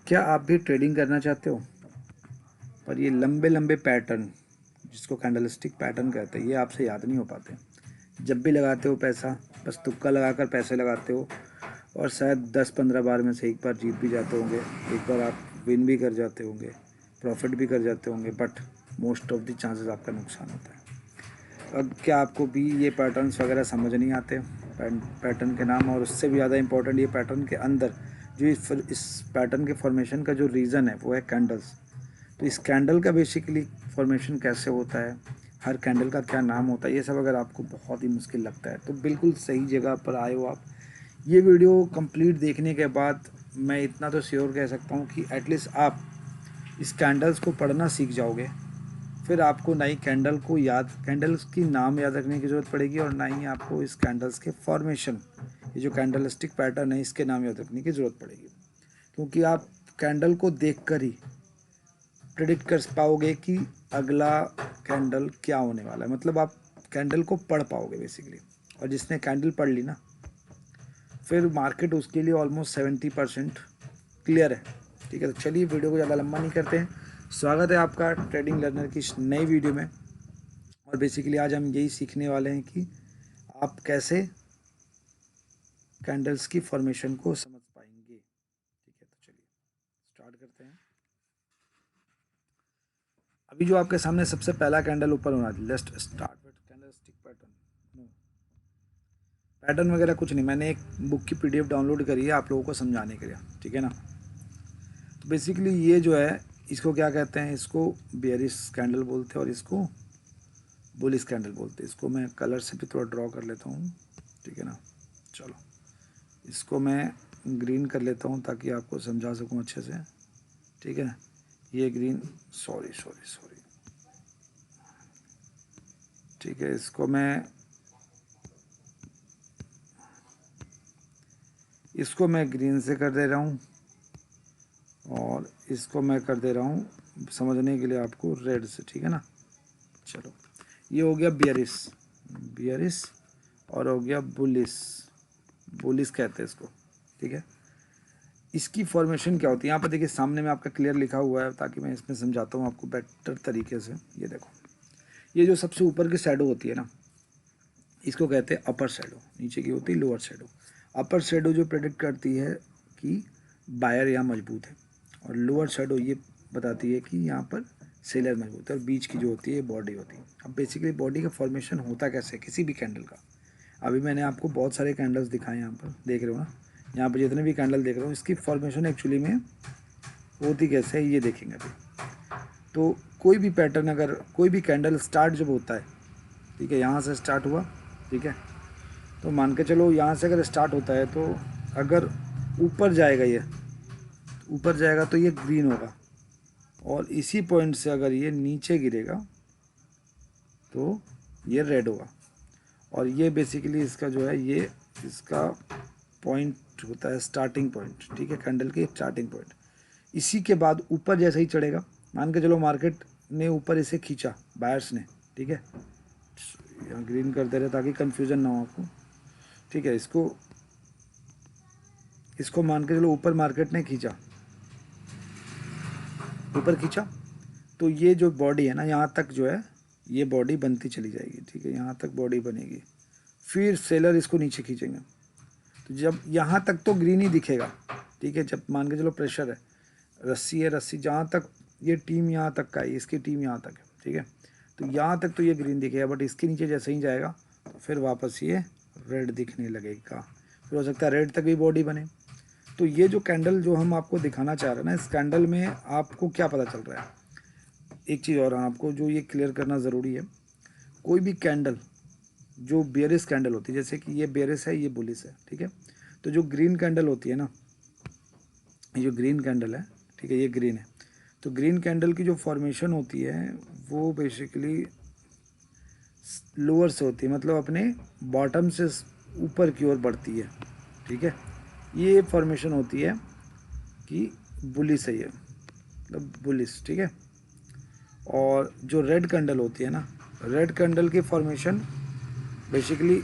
क्या आप भी ट्रेडिंग करना चाहते हो पर ये लंबे लंबे पैटर्न जिसको कैंडलस्टिक पैटर्न कहते हैं ये आपसे याद नहीं हो पाते। जब भी लगाते हो पैसा बस तुक्का लगाकर पैसे लगाते हो और शायद 10-15 बार में से एक बार जीत भी जाते होंगे, एक बार आप विन भी कर जाते होंगे, प्रॉफिट भी कर जाते होंगे, but most of the chances आपका नुकसान होता है। अब क्या आपको भी ये पैटर्न्स वगैरह समझ नहीं आते? पैटर्न के नाम और उससे भी ज़्यादा इम्पोर्टेंट ये पैटर्न के अंदर जो इस पैटर्न के फॉर्मेशन का जो रीज़न है वो है कैंडल्स। तो इस कैंडल का बेसिकली फॉर्मेशन कैसे होता है, हर कैंडल का क्या नाम होता है, ये सब अगर आपको बहुत ही मुश्किल लगता है तो बिल्कुल सही जगह पर आए हो आप। ये वीडियो कंप्लीट देखने के बाद मैं इतना तो श्योर कह सकता हूँ कि एटलीस्ट आप इस कैंडल्स को पढ़ना सीख जाओगे। फिर आपको ना ही कैंडल्स की नाम याद रखने की ज़रूरत पड़ेगी और ना ही आपको इस कैंडल्स के फॉर्मेशन, ये जो कैंडलस्टिक पैटर्न है इसके नाम याद रखने की ज़रूरत पड़ेगी, क्योंकि आप कैंडल को देखकर ही प्रेडिक्ट कर पाओगे कि अगला कैंडल क्या होने वाला है। मतलब आप कैंडल को पढ़ पाओगे बेसिकली। और जिसने कैंडल पढ़ ली ना, फिर मार्केट उसके लिए ऑलमोस्ट 70% क्लियर है। ठीक है, तो चलिए वीडियो को ज़्यादा लंबा नहीं करते हैं। स्वागत है आपका ट्रेडिंग लर्नर की इस नई वीडियो में। और बेसिकली आज हम यही सीखने वाले हैं कि आप कैसे कैंडल्स की फॉर्मेशन को समझ पाएंगे। ठीक है, तो चलिए स्टार्ट करते हैं। अभी जो आपके सामने सबसे पहला कैंडल ऊपर होना चाहिए, let's start with candlestick pattern. No pattern वगैरह कुछ नहीं, मैंने एक बुक की पीडीएफ डाउनलोड करी है आप लोगों को समझाने के लिए। ठीक है ना। तो बेसिकली ये जो है इसको क्या कहते हैं, इसको बेयरिश कैंडल बोलते हैं और इसको बुलिश कैंडल बोलते हैं। इसको मैं कलर से भी थोड़ा ड्रॉ कर लेता हूँ। ठीक है ना। चलो इसको मैं ग्रीन कर लेता हूँ ताकि आपको समझा सकूँ अच्छे से। ठीक है, ये ग्रीन, सॉरी सॉरी सॉरी। ठीक है, इसको मैं ग्रीन से कर दे रहा हूँ और इसको मैं कर दे रहा हूँ समझने के लिए आपको रेड से। ठीक है ना। चलो ये हो गया बियरिश, बियरिश और हो गया बुलिश, बुलिश कहते हैं इसको। ठीक है, इसकी फॉर्मेशन क्या होती है यहाँ पर देखिए, सामने में आपका क्लियर लिखा हुआ है ताकि मैं इसमें समझाता हूँ आपको बेटर तरीके से। ये देखो, ये जो सबसे ऊपर की शैडो होती है ना, इसको कहते हैं अपर शैडो, नीचे की होती है लोअर शैडो। अपर शैडो जो प्रेडिक्ट करती है कि बायर यहाँ मजबूत है और लोअर शैडो ये बताती है कि यहाँ पर सेलर मजबूत है और बीच की जो होती है बॉडी होती है। अब बेसिकली बॉडी का फॉर्मेशन होता कैसे किसी भी कैंडल का, अभी मैंने आपको बहुत सारे कैंडल्स दिखाए यहाँ पर, देख रहे हो ना, यहाँ पर जितने भी कैंडल देख रहे हो इसकी फॉर्मेशन एक्चुअली में होती कैसे है ये देखेंगे अभी। तो कोई भी पैटर्न, अगर कोई भी कैंडल स्टार्ट जब होता है, ठीक है, यहाँ से स्टार्ट हुआ, ठीक है, तो मान के चलो यहाँ से अगर स्टार्ट होता है तो अगर ऊपर जाएगा, ये ऊपर जाएगा तो ये ग्रीन होगा और इसी पॉइंट से अगर ये नीचे गिरेगा तो ये रेड होगा। और ये बेसिकली इसका जो है ये इसका पॉइंट होता है, स्टार्टिंग पॉइंट। ठीक है, कैंडल की स्टार्टिंग पॉइंट। इसी के बाद ऊपर जैसे ही चढ़ेगा, मान के चलो मार्केट ने ऊपर इसे खींचा बायर्स ने, ठीक है, यहाँ ग्रीन कर दे रहे ताकि कंफ्यूजन ना हो आपको। ठीक है, इसको मान के चलो ऊपर मार्केट ने खींचा, ऊपर खींचा, तो ये जो बॉडी है ना यहाँ तक जो है ये बॉडी बनती चली जाएगी। ठीक है, यहाँ तक बॉडी बनेगी, फिर सेलर इसको नीचे खींचेंगे तो जब यहाँ तक तो ग्रीन ही दिखेगा। ठीक है, जब मान के चलो प्रेशर है, रस्सी है, रस्सी जहाँ तक ये टीम यहाँ तक का है, इसकी टीम यहाँ तक है। ठीक है, तो यहाँ तक तो ये ग्रीन दिखेगा, बट इसके नीचे जैसे ही जाएगा तो फिर वापस ये रेड दिखने लगेगा, फिर हो सकता है रेड तक भी बॉडी बने। तो ये जो कैंडल जो हम आपको दिखाना चाह रहे हैं ना, इस कैंडल में आपको क्या पता चल रहा है, एक चीज़ और आपको जो ये क्लियर करना ज़रूरी है, कोई भी कैंडल जो बेयरिश कैंडल होती है, जैसे कि ये बेयरिश है, ये बुलिश है, ठीक है, तो जो ग्रीन कैंडल होती है ना, ये जो ग्रीन कैंडल है, ठीक है, ये ग्रीन है, तो ग्रीन कैंडल की जो फॉर्मेशन होती है वो बेसिकली लोअर से होती है, मतलब अपने बॉटम से ऊपर की ओर बढ़ती है। ठीक है, ये फॉर्मेशन होती है कि बुलिश है ये, मतलब बुलिश। ठीक है, और जो रेड कैंडल होती है ना, रेड कैंडल की फॉर्मेशन बेसिकली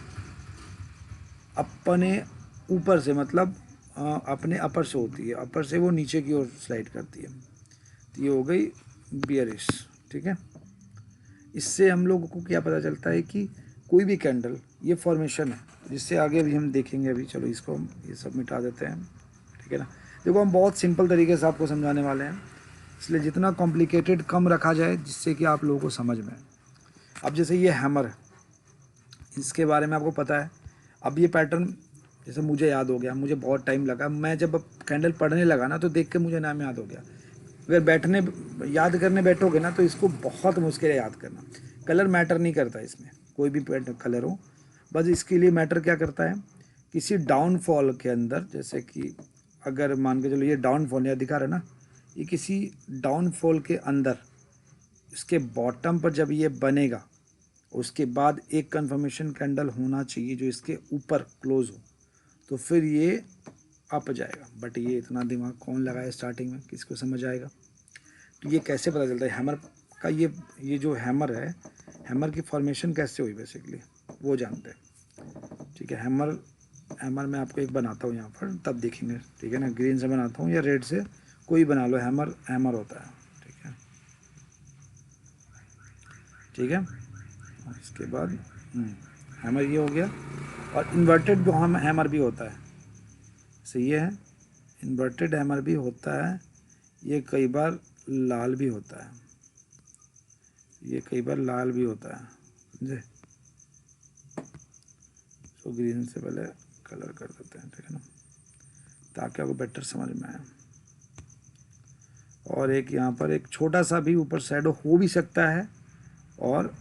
अपने ऊपर से, मतलब अपने अपर से होती है, अपर से वो नीचे की ओर स्लाइड करती है। तो ये हो गई बियरिश, ठीक है। इससे हम लोगों को क्या पता चलता है कि कोई भी कैंडल ये फॉर्मेशन है, जिससे आगे भी हम देखेंगे। अभी चलो इसको हम ये सब मिटा देते हैं, ठीक है ना। देखो हम बहुत सिंपल तरीके से आपको समझाने वाले हैं, इसलिए जितना कॉम्प्लिकेटेड कम रखा जाए, जिससे कि आप लोगों को समझ में आए। अब जैसे ये हैमर है, इसके बारे में आपको पता है। अब ये पैटर्न जैसे मुझे याद हो गया, मुझे बहुत टाइम लगा, मैं जब कैंडल पढ़ने लगा ना तो देख के मुझे नाम याद हो गया। अगर बैठने याद करने बैठोगे ना तो इसको बहुत मुश्किल है याद करना। कलर मैटर नहीं करता इसमें, कोई भी कलर हो, बस इसके लिए मैटर क्या करता है, किसी डाउनफॉल के अंदर, जैसे कि अगर मान के चलो ये डाउनफॉल या दिखा रहा है ना, ये किसी डाउनफॉल के अंदर इसके बॉटम पर जब ये बनेगा, उसके बाद एक कन्फर्मेशन कैंडल होना चाहिए जो इसके ऊपर क्लोज हो, तो फिर ये अप जाएगा। बट ये इतना दिमाग कौन लगाए स्टार्टिंग में, किसको समझ आएगा। तो ये कैसे पता चलता है हैमर का, ये जो हैमर है, हैमर की फॉर्मेशन कैसे हुई बेसिकली वो जानते हैं, ठीक है। हैमर मैं आपको एक बनाता हूँ यहाँ पर, तब देखेंगे, ठीक है ना। ग्रीन से बनाता हूँ या रेड से, कोई बना लो, हैमर हैमर होता है, ठीक है, ठीक है। और इसके बाद हैमर ये हो गया। और इन्वर्टेड जो हम हैमर भी होता है, सही है, इन्वर्टेड हैमर भी होता है। ये कई बार लाल भी होता है, ये कई बार लाल भी होता है, समझे। तो ग्रीन से पहले कलर कर देते हैं, ठीक है ना, ताकि आपको बेटर समझ में आए। और एक यहाँ पर एक छोटा सा भी ऊपर शैडो हो भी सकता है और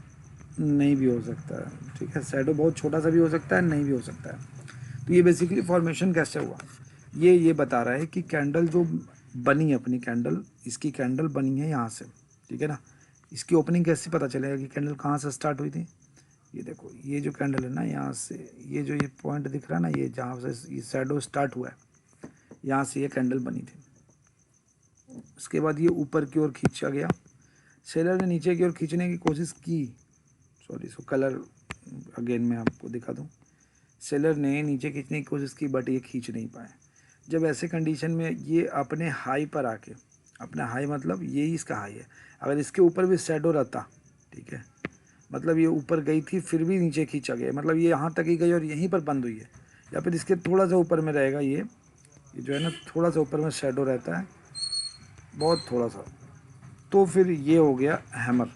नहीं भी हो सकता है, ठीक है। शैडो बहुत छोटा सा भी हो सकता है, नहीं भी हो सकता है। तो ये बेसिकली फॉर्मेशन कैसे हुआ, ये बता रहा है कि कैंडल जो बनी, अपनी कैंडल, इसकी कैंडल बनी है यहाँ से, ठीक है ना। इसकी ओपनिंग कैसे पता चलेगा कि कैंडल कहाँ से स्टार्ट हुई थी। ये देखो, ये जो कैंडल है ना, यहाँ से ये जो ये पॉइंट दिख रहा है ना, ये जहाँ से ये शैडो स्टार्ट हुआ है, यहाँ से ये कैंडल बनी थी। उसके बाद ये ऊपर की ओर खींचा गया, सेलर ने नीचे की ओर खींचने की कोशिश की, सॉरी इसको कलर अगेन मैं आपको दिखा दूँ। सेलर ने नीचे खींचने की कोशिश की बट ये खींच नहीं पाए। जब ऐसे कंडीशन में ये अपने हाई पर आके, अपना हाई मतलब यही इसका हाई है, अगर इसके ऊपर भी शैडो रहता, ठीक है, मतलब ये ऊपर गई थी फिर भी नीचे खींचा गया, मतलब ये यहाँ तक ही गई और यहीं पर बंद हुई है, या फिर इसके थोड़ा सा ऊपर में रहेगा, ये जो है ना थोड़ा सा ऊपर में शैडो रहता है, बहुत थोड़ा सा, तो फिर ये हो गया हैमर।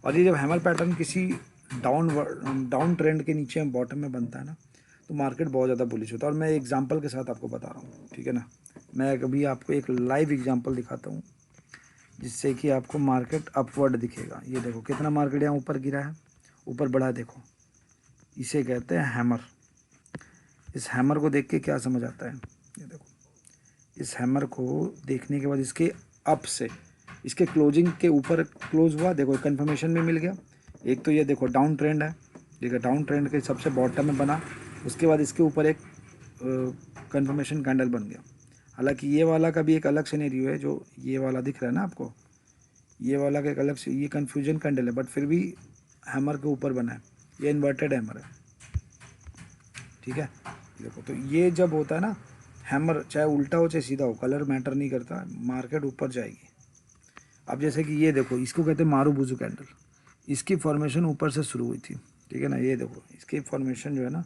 और ये जब हैमर पैटर्न किसी डाउन ट्रेंड के नीचे बॉटम में बनता है ना, तो मार्केट बहुत ज़्यादा बुलिश होता है। और मैं एग्जांपल के साथ आपको बता रहा हूँ, ठीक है ना। मैं कभी आपको एक लाइव एग्जांपल दिखाता हूँ, जिससे कि आपको मार्केट अपवर्ड दिखेगा। ये देखो कितना मार्केट यहाँ ऊपर गिरा है, ऊपर बढ़ा है, देखो, इसे कहते हैं हैमर। इस हैमर को देख के क्या समझ आता है, ये देखो, इस हैमर को देखने के बाद इसके अप से इसके क्लोजिंग के ऊपर क्लोज हुआ, देखो कंफर्मेशन भी मिल गया। एक तो ये देखो डाउन ट्रेंड है, देखो डाउन ट्रेंड के सबसे बॉटम में बना, उसके बाद इसके ऊपर एक कंफर्मेशन कैंडल बन गया। हालांकि ये वाला का भी एक अलग सिनेरियो है, जो ये वाला दिख रहा है ना आपको, ये वाला का एक अलग से, ये कन्फ्यूजन कैंडल है, बट फिर भी हैमर के ऊपर बना है, ये इन्वर्टेड हैमर है, ठीक है। देखो, तो ये जब होता है ना हैमर, चाहे उल्टा हो चाहे सीधा हो, कलर मैटर नहीं करता, मार्केट ऊपर जाएगी। अब जैसे कि ये देखो, इसको कहते हैं मारूबुजू कैंडल, इसकी फॉर्मेशन ऊपर से शुरू हुई थी, ठीक है ना। ये देखो इसकी फॉर्मेशन जो है ना,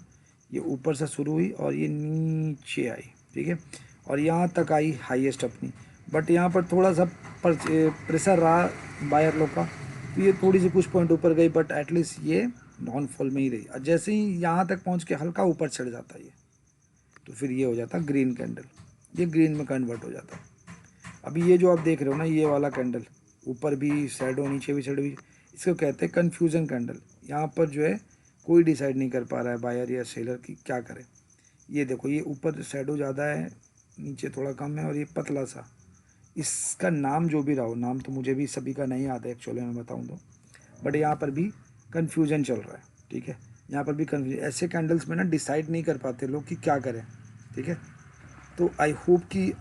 ये ऊपर से शुरू हुई और ये नीचे आई, ठीक है, और यहाँ तक आई हाईएस्ट अपनी। बट यहाँ पर थोड़ा सा प्रेशर रहा बायर लोग का, तो ये थोड़ी सी कुछ पॉइंट ऊपर गई, बट एटलीस्ट ये डाउनफॉल में ही रही। और जैसे ही यहाँ तक पहुँच के हल्का ऊपर चढ़ जाता है ये, तो फिर ये हो जाता ग्रीन कैंडल, ये ग्रीन में कन्वर्ट हो जाता। अभी ये जो आप देख रहे हो ना, ये वाला कैंडल, ऊपर भी शैडो नीचे भी शैडो भी, इसको कहते हैं कन्फ्यूज़न कैंडल। यहाँ पर जो है कोई डिसाइड नहीं कर पा रहा है बायर या सेलर की क्या करे। ये देखो, ये ऊपर शैडो ज़्यादा है, नीचे थोड़ा कम है, और ये पतला सा, इसका नाम जो भी रहा हो, नाम तो मुझे भी सभी का नहीं आता एक्चुअली में बताऊँ तो, बट यहाँ पर भी कन्फ्यूज़न चल रहा है, ठीक है। यहाँ पर भी कन्फ्यूजन, ऐसे कैंडल्स में ना डिसाइड नहीं कर पाते लोग कि क्या करें, ठीक है। तो आई होप कि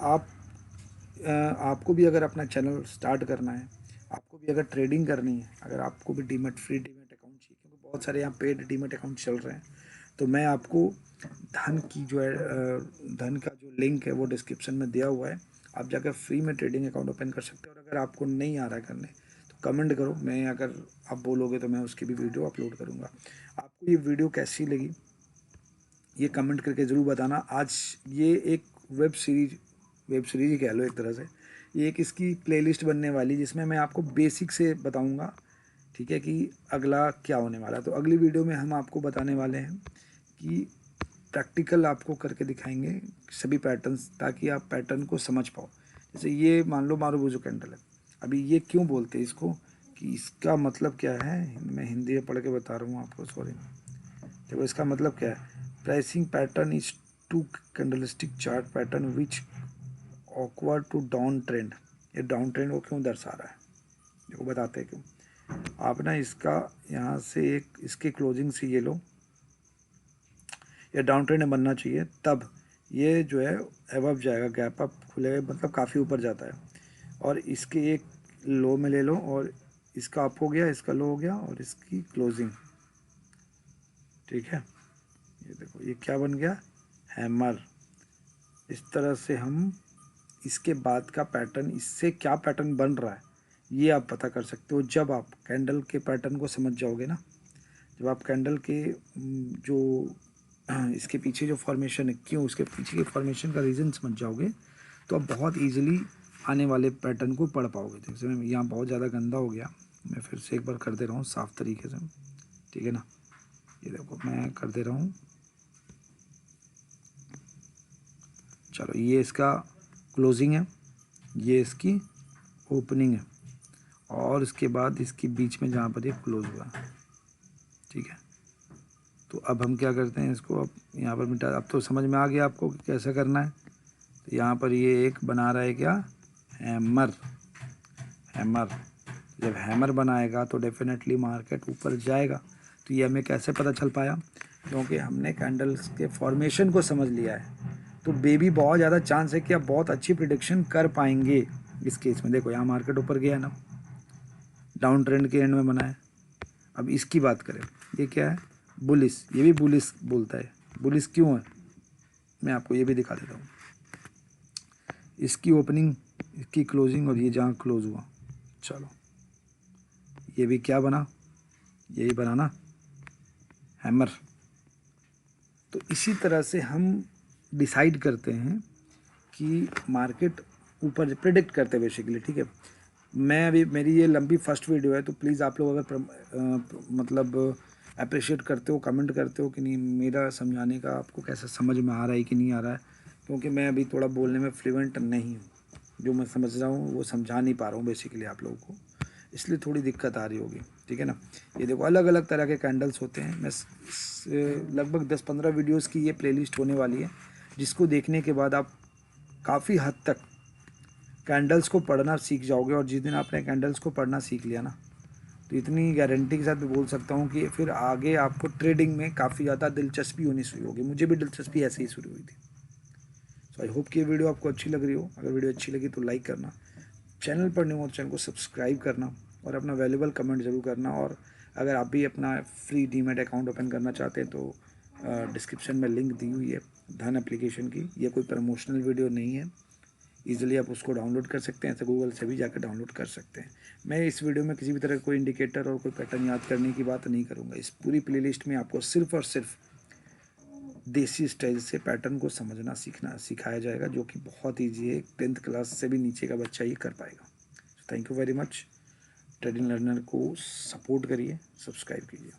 आपको भी अगर अपना चैनल स्टार्ट करना है, आपको भी अगर ट्रेडिंग करनी है, अगर आपको भी डीमैट फ्री डीमैट अकाउंट चाहिए, क्योंकि बहुत सारे यहाँ पेड डीमैट अकाउंट चल रहे हैं, तो मैं आपको धन की जो है धन का जो लिंक है वो डिस्क्रिप्शन में दिया हुआ है, आप जाकर फ्री में ट्रेडिंग अकाउंट ओपन कर सकते हो। और अगर आपको नहीं आ रहा है करने तो कमेंट करो, मैं अगर आप बोलोगे तो मैं उसकी भी वीडियो अपलोड करूँगा। आपको ये वीडियो कैसी लगी ये कमेंट करके ज़रूर बताना। आज ये एक वेब सीरीज ही कह लो एक तरह से, ये एक इसकी प्लेलिस्ट बनने वाली जिसमें मैं आपको बेसिक से बताऊंगा, ठीक है, कि अगला क्या होने वाला। तो अगली वीडियो में हम आपको बताने वाले हैं कि प्रैक्टिकल आपको करके दिखाएंगे सभी पैटर्न्स, ताकि आप पैटर्न को समझ पाओ। जैसे ये मान लो मारूबुजू कैंडल है, अभी ये क्यों बोलते हैं इसको, कि इसका मतलब क्या है, मैं हिंदी में पढ़ के बता रहा हूँ आपको, सॉरी। देखो इसका मतलब क्या है, pricing pattern is to candlestick chart pattern which awkward to down trend. ये डाउन ट्रेंड को क्यों दर्शा रहा है, देखो बताते हैं क्यों। आप ना इसका यहाँ से एक इसके क्लोजिंग से ये लो, ये डाउन ट्रेंड बनना चाहिए, तब ये जो है एबव जाएगा, गैप अप खुलेगा, मतलब काफ़ी ऊपर जाता है। और इसके एक लो में ले लो, और इसका अप हो गया, इसका लो हो गया, और इसकी क्लोजिंग, ठीक है। ये देखो ये क्या बन गया, हैमर। इस तरह से हम इसके बाद का पैटर्न, इससे क्या पैटर्न बन रहा है ये आप पता कर सकते हो जब आप कैंडल के पैटर्न को समझ जाओगे ना। जब आप कैंडल के जो इसके पीछे जो फॉर्मेशन है, क्यों उसके पीछे के फॉर्मेशन का रीज़न समझ जाओगे, तो आप बहुत ईजिली आने वाले पैटर्न को पढ़ पाओगे। जैसे मैं यहाँ बहुत ज़्यादा गंदा हो गया, मैं फिर से एक बार कर दे रहा हूँ साफ़ तरीके से, ठीक है ना। ये देखो मैं कर दे रहा हूँ, चलो ये इसका क्लोजिंग है, ये इसकी ओपनिंग है, और इसके बाद इसके बीच में जहाँ पर ये क्लोज हुआ, ठीक है। तो अब हम क्या करते हैं, इसको अब यहाँ पर मिटा। अब तो समझ में आ गया आपको कि कैसे करना है। तो यहाँ पर ये एक बना रहा है क्या, हैमर। हैमर जब हैमर बनाएगा तो डेफिनेटली मार्केट ऊपर जाएगा। तो ये हमें कैसे पता चल पाया, क्योंकि हमने कैंडल्स के फॉर्मेशन को समझ लिया है। तो बेबी बहुत ज़्यादा चांस है कि आप बहुत अच्छी प्रिडिक्शन कर पाएंगे इस केस में। देखो यहाँ मार्केट ऊपर गया ना, डाउन ट्रेंड के एंड में बना है। अब इसकी बात करें, ये क्या है, बुलिस, ये भी बुलिस बोलता है। बुलिस क्यों है, मैं आपको ये भी दिखा देता हूँ। इसकी ओपनिंग, इसकी क्लोजिंग, और ये जहाँ क्लोज हुआ, चलो ये भी क्या बना, यही बना ना, हैमर। तो इसी तरह से हम डिसाइड करते हैं कि मार्केट ऊपर प्रिडिक्ट करते हैं बेसिकली, ठीक है। मैं अभी, मेरी ये लंबी फर्स्ट वीडियो है, तो प्लीज़ आप लोग अगर मतलब अप्रिशिएट करते हो, कमेंट करते हो कि नहीं, मेरा समझाने का आपको कैसा समझ में आ रहा है कि नहीं आ रहा है, क्योंकि मैं अभी थोड़ा बोलने में फ्लुएंट नहीं हूँ। जो मैं समझ रहा हूँ वो समझा नहीं पा रहा हूँ बेसिकली आप लोगों को, इसलिए थोड़ी दिक्कत आ रही होगी, ठीक है ना। ये देखो अलग अलग तरह के कैंडल्स होते हैं। मैं लगभग 10-15 वीडियोज़ की ये प्लेलिस्ट होने वाली है, जिसको देखने के बाद आप काफ़ी हद तक कैंडल्स को पढ़ना सीख जाओगे। और जिस दिन आपने कैंडल्स को पढ़ना सीख लिया ना, तो इतनी गारंटी के साथ भी बोल सकता हूँ कि फिर आगे आपको ट्रेडिंग में काफ़ी ज़्यादा दिलचस्पी होनी शुरू होगी। मुझे भी दिलचस्पी ऐसे ही शुरू हुई थी। सो आई होप कि ये वीडियो आपको अच्छी लग रही हो। अगर वीडियो अच्छी लगी तो लाइक करना, चैनल पर न्यू हो तो चैनल को सब्सक्राइब करना, और अपना वैल्यूबल कमेंट ज़रूर करना। और अगर आप भी अपना फ्री डीमैट अकाउंट ओपन करना चाहते हैं तो डिस्क्रिप्शन में लिंक दी हुई है धन एप्लीकेशन की। ये कोई प्रमोशनल वीडियो नहीं है, ईजिली आप उसको डाउनलोड कर सकते हैं, ऐसे गूगल से भी जाकर डाउनलोड कर सकते हैं। मैं इस वीडियो में किसी भी तरह कोई इंडिकेटर और कोई पैटर्न याद करने की बात नहीं करूँगा। इस पूरी प्लेलिस्ट में आपको सिर्फ और सिर्फ देसी स्टाइल से पैटर्न को समझना सीखना सिखाया जाएगा, जो कि बहुत ईजी है। 10th क्लास से भी नीचे का बच्चा ये कर पाएगा। Thank you very much. Trading learner को सपोर्ट करिए, सब्सक्राइब कीजिए।